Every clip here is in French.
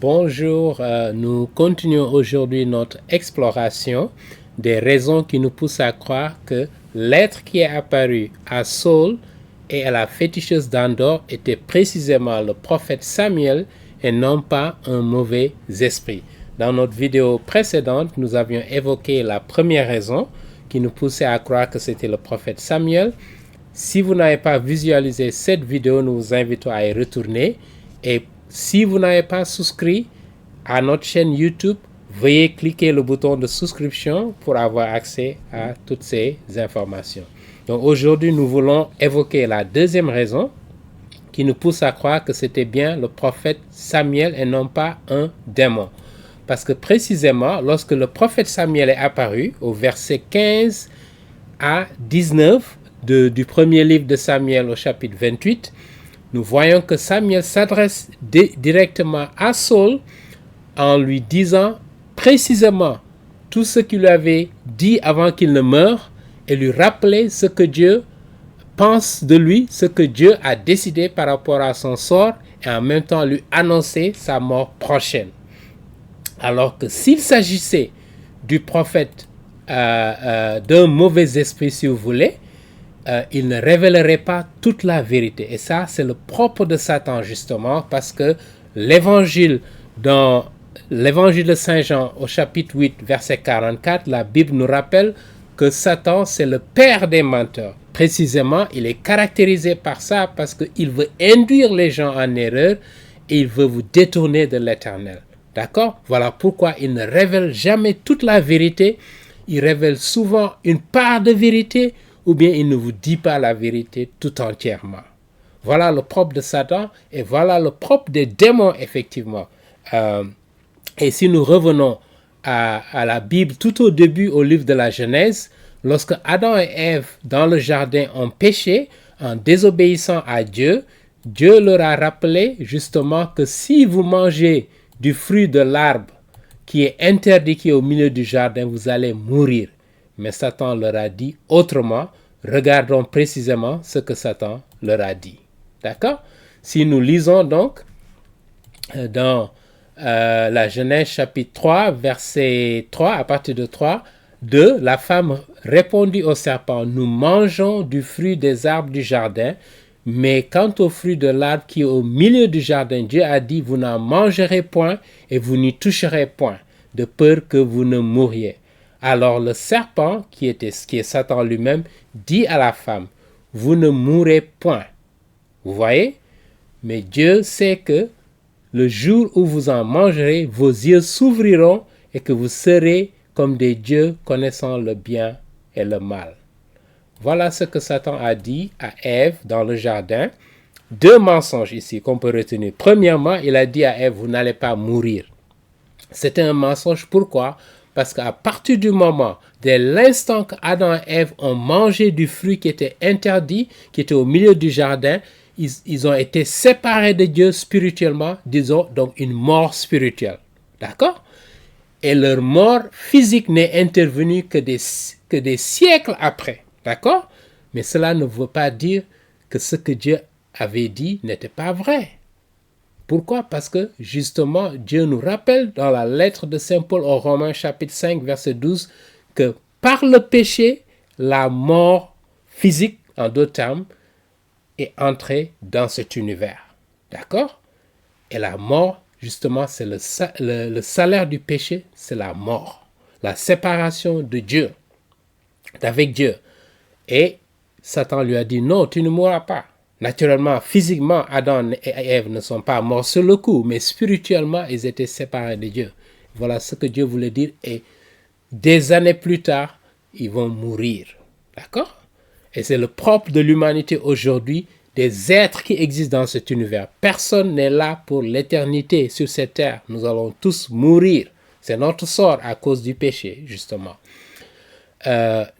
Bonjour, nous continuons aujourd'hui notre exploration des raisons qui nous poussent à croire que l'être qui est apparu à Saul et à la féticheuse d'Endor était précisément le prophète Samuel et non pas un mauvais esprit. Dans notre vidéo précédente, nous avions évoqué la première raison qui nous poussait à croire que c'était le prophète Samuel. Si vous n'avez pas visualisé cette vidéo, nous vous invitons à y retourner. Et si vous n'avez pas souscrit à notre chaîne YouTube, veuillez cliquer le bouton de souscription pour avoir accès à toutes ces informations. Donc aujourd'hui, nous voulons évoquer la deuxième raison qui nous pousse à croire que c'était bien le prophète Samuel et non pas un démon. Parce que précisément, lorsque le prophète Samuel est apparu, au verset 15 à 19 du premier livre de Samuel au chapitre 28, nous voyons que Samuel s'adresse directement à Saul en lui disant précisément tout ce qu'il lui avait dit avant qu'il ne meure et lui rappeler ce que Dieu pense de lui, ce que Dieu a décidé par rapport à son sort et en même temps lui annoncer sa mort prochaine. Alors que s'il s'agissait du prophète d'un mauvais esprit, si vous voulez, il ne révélerait pas toute la vérité. Et ça, c'est le propre de Satan, justement, parce que l'évangile de Saint Jean, au chapitre 8, verset 44, la Bible nous rappelle que Satan, c'est le père des menteurs. Précisément, il est caractérisé par ça parce qu'il veut induire les gens en erreur et il veut vous détourner de l'Éternel. D'accord? Voilà pourquoi il ne révèle jamais toute la vérité. Il révèle souvent une part de vérité, ou bien il ne vous dit pas la vérité tout entièrement. Voilà le propre de Satan et voilà le propre des démons, effectivement. Et si nous revenons à la Bible tout au début, au livre de la Genèse, lorsque Adam et Ève dans le jardin ont péché en désobéissant à Dieu, Dieu leur a rappelé justement que si vous mangez du fruit de l'arbre qui est interdit, qui est au milieu du jardin, vous allez mourir. Mais Satan leur a dit autrement. Regardons précisément ce que Satan leur a dit. D'accord? Si nous lisons donc dans la Genèse chapitre 3, verset 3, à partir de 3, 2, la femme répondit au serpent, nous mangeons du fruit des arbres du jardin, mais quant au fruit de l'arbre qui est au milieu du jardin, Dieu a dit, vous n'en mangerez point et vous n'y toucherez point, de peur que vous ne mouriez. Alors le serpent, qui est Satan lui-même, dit à la femme, vous ne mourrez point. Vous voyez? Mais Dieu sait que le jour où vous en mangerez, vos yeux s'ouvriront et que vous serez comme des dieux connaissant le bien et le mal. Voilà ce que Satan a dit à Ève dans le jardin. Deux mensonges ici qu'on peut retenir. Premièrement, il a dit à Ève, vous n'allez pas mourir. C'était un mensonge. Pourquoi? Parce qu'à partir du moment, dès l'instant qu'Adam et Ève ont mangé du fruit qui était interdit, qui était au milieu du jardin, ils ont été séparés de Dieu spirituellement, disons, donc une mort spirituelle. D'accord? Et leur mort physique n'est intervenue que des siècles après. D'accord? Mais cela ne veut pas dire que ce que Dieu avait dit n'était pas vrai. Pourquoi? Parce que justement, Dieu nous rappelle dans la lettre de Saint Paul aux Romains chapitre 5 verset 12 que par le péché, la mort physique, en d'autres termes, est entrée dans cet univers. D'accord? Et la mort, justement, c'est le salaire du péché, c'est la mort. La séparation de Dieu, d'avec Dieu. Et Satan lui a dit, non, tu ne mourras pas. Naturellement, physiquement, Adam et Ève ne sont pas morts sur le coup, mais spirituellement, ils étaient séparés de Dieu. Voilà ce que Dieu voulait dire. Et des années plus tard, ils vont mourir. D'accord? Et c'est le propre de l'humanité aujourd'hui, des êtres qui existent dans cet univers. Personne n'est là pour l'éternité sur cette terre. Nous allons tous mourir. C'est notre sort à cause du péché, justement.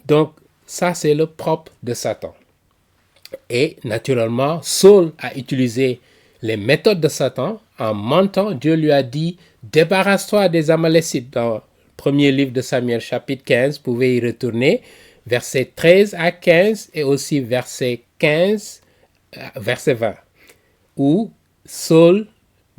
Donc, ça, c'est le propre de Satan. Et naturellement, Saul a utilisé les méthodes de Satan. En mentant, Dieu lui a dit, débarrasse-toi des Amalécites. Dans le premier livre de Samuel, chapitre 15, vous pouvez y retourner, versets 13 à 15 et aussi verset 20, où Saul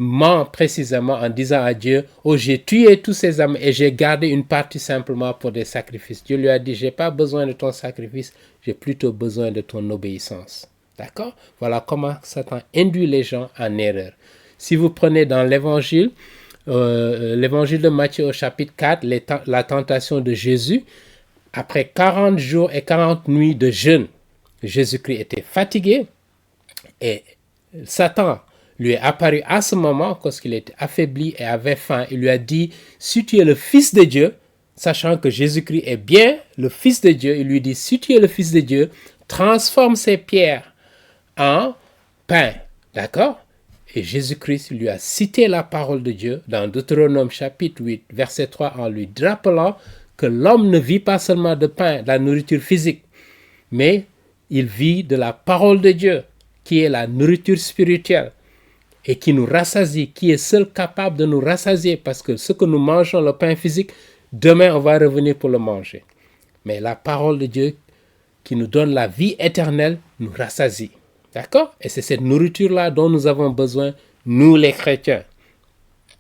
ment précisément en disant à Dieu, oh, j'ai tué tous ces hommes et j'ai gardé une partie simplement pour des sacrifices. Dieu lui a dit, j'ai pas besoin de ton sacrifice, j'ai plutôt besoin de ton obéissance. D'accord? Voilà comment Satan induit les gens en erreur. Si vous prenez dans l'évangile de Matthieu au chapitre 4, la tentation de Jésus, après 40 jours et 40 nuits de jeûne, Jésus-Christ était fatigué et Satan lui est apparu à ce moment parce qu'il était affaibli et avait faim. Il lui a dit, si tu es le Fils de Dieu, sachant que Jésus-Christ est bien le Fils de Dieu, il lui dit, si tu es le Fils de Dieu, transforme ces pierres en pain. D'accord? Et Jésus-Christ lui a cité la parole de Dieu dans Deutéronome chapitre 8, verset 3, en lui rappelant que l'homme ne vit pas seulement de pain, de la nourriture physique, mais il vit de la parole de Dieu, qui est la nourriture spirituelle et qui nous rassasie, qui est seul capable de nous rassasier, parce que ce que nous mangeons, le pain physique, demain on va revenir pour le manger. Mais la parole de Dieu qui nous donne la vie éternelle nous rassasie. D'accord? Et c'est cette nourriture-là dont nous avons besoin, nous les chrétiens.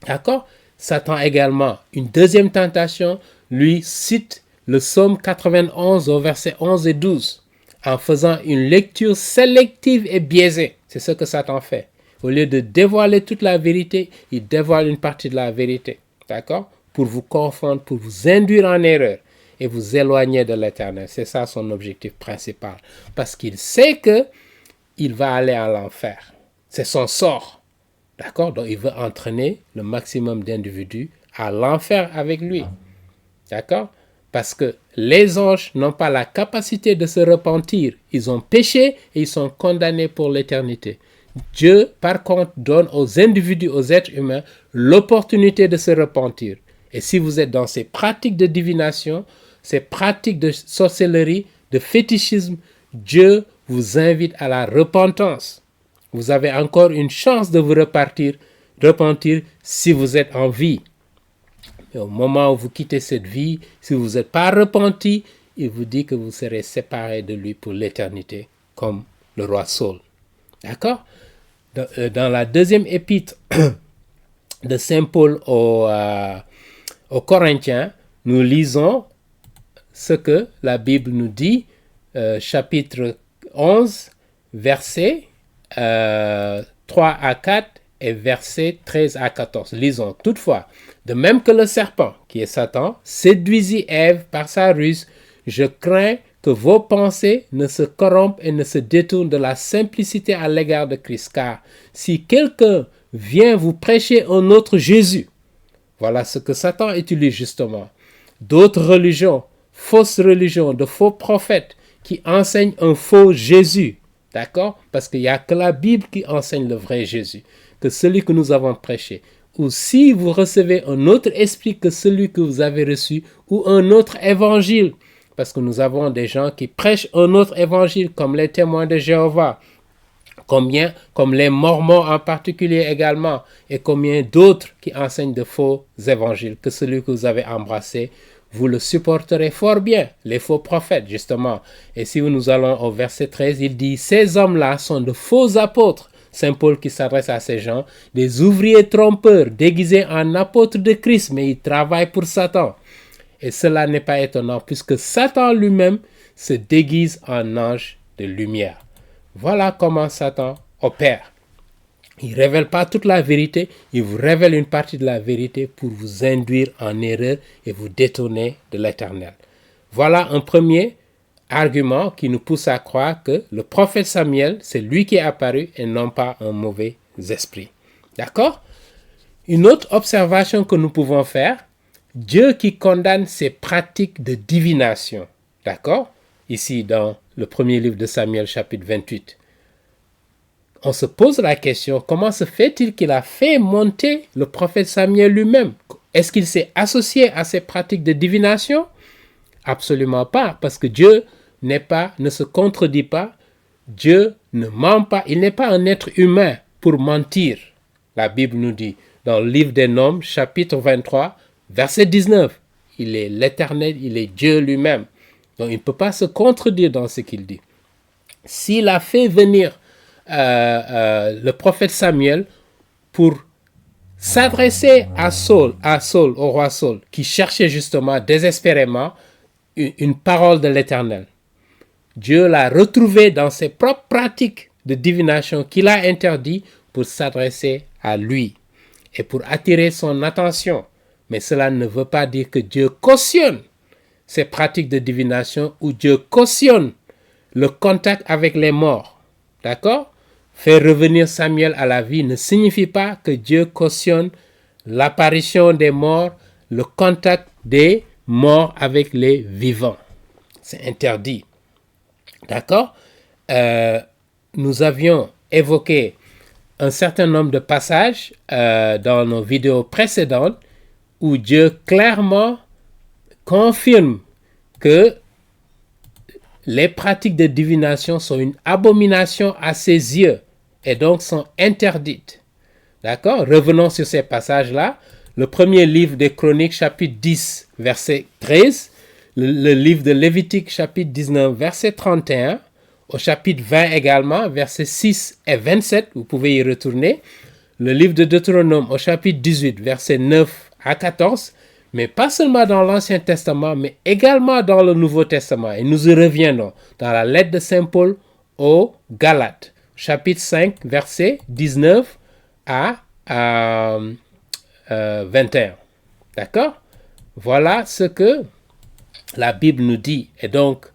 D'accord? Satan également, une deuxième tentation, lui cite le psaume 91 au verset 11 et 12, en faisant une lecture sélective et biaisée. C'est ce que Satan fait. Au lieu de dévoiler toute la vérité, il dévoile une partie de la vérité. D'accord? Pour vous confondre, pour vous induire en erreur et vous éloigner de l'Éternel. C'est ça son objectif principal. Parce qu'il sait que il va aller à l'enfer. C'est son sort. D'accord? Donc il veut entraîner le maximum d'individus à l'enfer avec lui. D'accord? Parce que les anges n'ont pas la capacité de se repentir. Ils ont péché et ils sont condamnés pour l'éternité. Dieu, par contre, donne aux individus, aux êtres humains, l'opportunité de se repentir. Et si vous êtes dans ces pratiques de divination, ces pratiques de sorcellerie, de fétichisme, Dieu vous invite à la repentance. Vous avez encore une chance de vous repentir si vous êtes en vie. Et au moment où vous quittez cette vie, si vous n'êtes pas repenti, il vous dit que vous serez séparés de lui pour l'éternité, comme le roi Saul. D'accord? Dans la deuxième épître de Saint Paul aux Corinthiens, nous lisons ce que la Bible nous dit, chapitre 11, versets 3 à 4 et versets 13 à 14. Lisons. Toutefois, de même que le serpent, qui est Satan, séduisit Ève par sa ruse, je crains que vos pensées ne se corrompent et ne se détournent de la simplicité à l'égard de Christ. Car si quelqu'un vient vous prêcher un autre Jésus, voilà ce que Satan utilise justement, d'autres religions, fausses religions, de faux prophètes qui enseignent un faux Jésus, d'accord? Parce qu'il n'y a que la Bible qui enseigne le vrai Jésus, que celui que nous avons prêché. Ou si vous recevez un autre esprit que celui que vous avez reçu, ou un autre évangile, parce que nous avons des gens qui prêchent un autre évangile, comme les témoins de Jéhovah, comme les Mormons en particulier également, et combien d'autres qui enseignent de faux évangiles, que celui que vous avez embrassé, vous le supporterez fort bien, les faux prophètes justement. Et si nous allons au verset 13, il dit, ces hommes-là sont de faux apôtres, Saint Paul qui s'adresse à ces gens, des ouvriers trompeurs déguisés en apôtres de Christ, mais ils travaillent pour Satan. Et cela n'est pas étonnant, puisque Satan lui-même se déguise en ange de lumière. Voilà comment Satan opère. Il ne révèle pas toute la vérité, il vous révèle une partie de la vérité pour vous induire en erreur et vous détourner de l'Éternel. Voilà un premier argument qui nous pousse à croire que le prophète Samuel, c'est lui qui est apparu et non pas un mauvais esprit. D'accord? Une autre observation que nous pouvons faire, Dieu qui condamne ces pratiques de divination. D'accord? Ici dans le premier livre de Samuel, chapitre 28. On se pose la question, comment se fait-il qu'il a fait monter le prophète Samuel lui-même? Est-ce qu'il s'est associé à ces pratiques de divination? Absolument pas, parce que Dieu ne se contredit pas, Dieu ne ment pas, il n'est pas un être humain pour mentir. La Bible nous dit, dans le livre des Nombres, chapitre 23, verset 19, il est l'Éternel, il est Dieu lui-même. Donc il ne peut pas se contredire dans ce qu'il dit. S'il a fait venir le prophète Samuel pour s'adresser à Saul, au roi Saul, qui cherchait justement désespérément une parole de l'Éternel. Dieu l'a retrouvé dans ses propres pratiques de divination qu'il a interdit pour s'adresser à lui et pour attirer son attention. Mais cela ne veut pas dire que Dieu cautionne ces pratiques de divination ou Dieu cautionne le contact avec les morts. D'accord? Faire revenir Samuel à la vie ne signifie pas que Dieu cautionne l'apparition des morts, le contact des morts avec les vivants. C'est interdit. D'accord? Nous avions évoqué un certain nombre de passages dans nos vidéos précédentes où Dieu clairement confirme que les pratiques de divination sont une abomination à ses yeux et donc sont interdites. D'accord? Revenons sur ces passages-là. Le premier livre des Chroniques, chapitre 10, verset 13. Le livre de Lévitique, chapitre 19, verset 31. Au chapitre 20 également, versets 6 et 27. Vous pouvez y retourner. Le livre de Deutéronome, au chapitre 18, verset 9 à 14. Mais pas seulement dans l'Ancien Testament, mais également dans le Nouveau Testament. Et nous y reviendrons dans la lettre de Saint Paul aux Galates, chapitre 5, verset 19 à 21. D'accord? Voilà ce que la Bible nous dit. Et donc,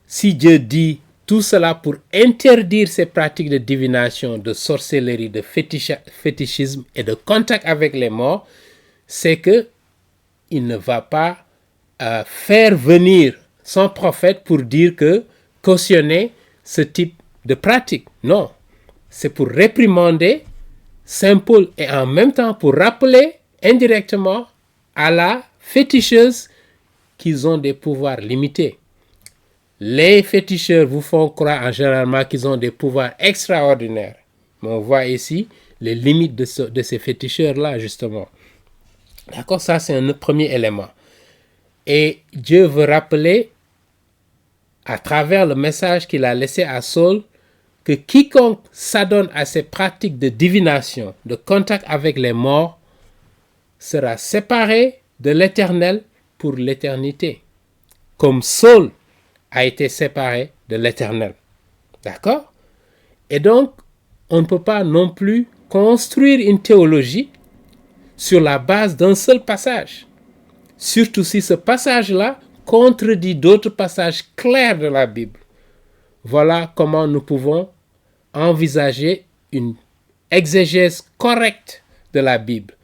si Dieu dit tout cela pour interdire ces pratiques de divination, de sorcellerie, de fétichisme et de contact avec les morts, c'est que il ne va pas faire venir son prophète pour dire que cautionner ce type de pratique. Non, c'est pour réprimander Saint Paul et en même temps pour rappeler indirectement à la féticheuse qu'ils ont des pouvoirs limités. Les féticheurs vous font croire en généralement qu'ils ont des pouvoirs extraordinaires. Mais on voit ici les limites de ces féticheurs-là, justement. D'accord, ça c'est un premier élément. Et Dieu veut rappeler, à travers le message qu'il a laissé à Saul, que quiconque s'adonne à ces pratiques de divination, de contact avec les morts, sera séparé de l'Éternel pour l'éternité. Comme Saul a été séparé de l'Éternel. D'accord? Et donc, on ne peut pas non plus construire une théologie sur la base d'un seul passage. Surtout si ce passage-là contredit d'autres passages clairs de la Bible. Voilà comment nous pouvons envisager une exégèse correcte de la Bible.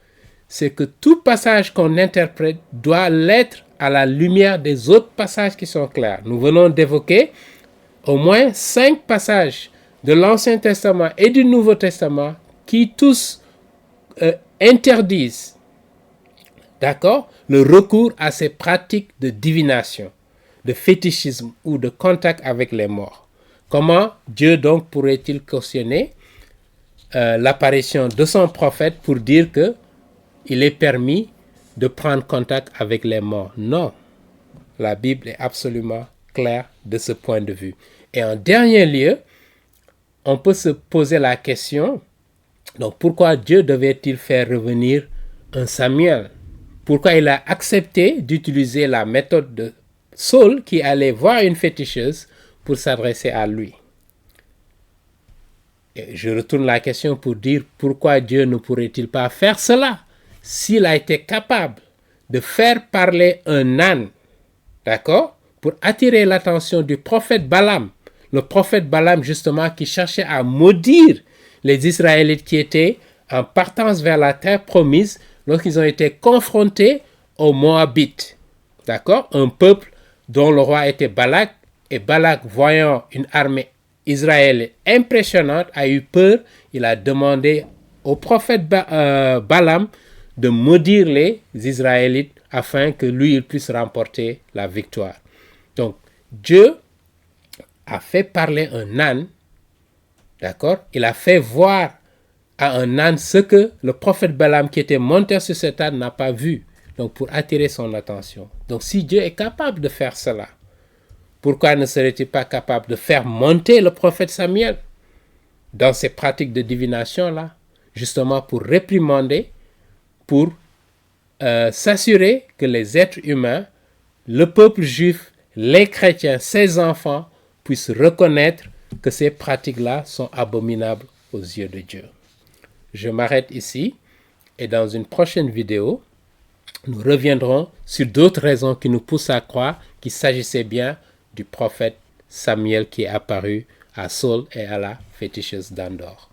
C'est que tout passage qu'on interprète doit l'être à la lumière des autres passages qui sont clairs. Nous venons d'évoquer au moins 5 passages de l'Ancien Testament et du Nouveau Testament qui tous interdisent, d'accord, le recours à ces pratiques de divination, de fétichisme ou de contact avec les morts. Comment Dieu donc pourrait-il cautionner l'apparition de son prophète pour dire que il est permis de prendre contact avec les morts? Non, la Bible est absolument claire de ce point de vue. Et en dernier lieu, on peut se poser la question, donc pourquoi Dieu devait-il faire revenir un Samuel? Pourquoi il a accepté d'utiliser la méthode de Saul qui allait voir une féticheuse pour s'adresser à lui? Et je retourne la question pour dire pourquoi Dieu ne pourrait-il pas faire cela s'il a été capable de faire parler un âne, d'accord, pour attirer l'attention du prophète Balaam. Le prophète Balaam, justement, qui cherchait à maudire les Israélites qui étaient en partance vers la terre promise lorsqu'ils ont été confrontés aux Moabites. D'accord? Un peuple dont le roi était Balak. Et Balak, voyant une armée israélienne impressionnante, a eu peur. Il a demandé au prophète Balaam de maudire les Israélites afin que lui, il puisse remporter la victoire. Donc, Dieu a fait parler un âne, d'accord? Il a fait voir à un âne ce que le prophète Balaam qui était monté sur cet âne n'a pas vu, donc pour attirer son attention. Donc, si Dieu est capable de faire cela, pourquoi ne serait-il pas capable de faire monter le prophète Samuel dans ces pratiques de divination-là, justement pour réprimander pour s'assurer que les êtres humains, le peuple juif, les chrétiens, ses enfants, puissent reconnaître que ces pratiques-là sont abominables aux yeux de Dieu. Je m'arrête ici et dans une prochaine vidéo, nous reviendrons sur d'autres raisons qui nous poussent à croire qu'il s'agissait bien du prophète Samuel qui est apparu à Saul et à la féticheuse d'Endor.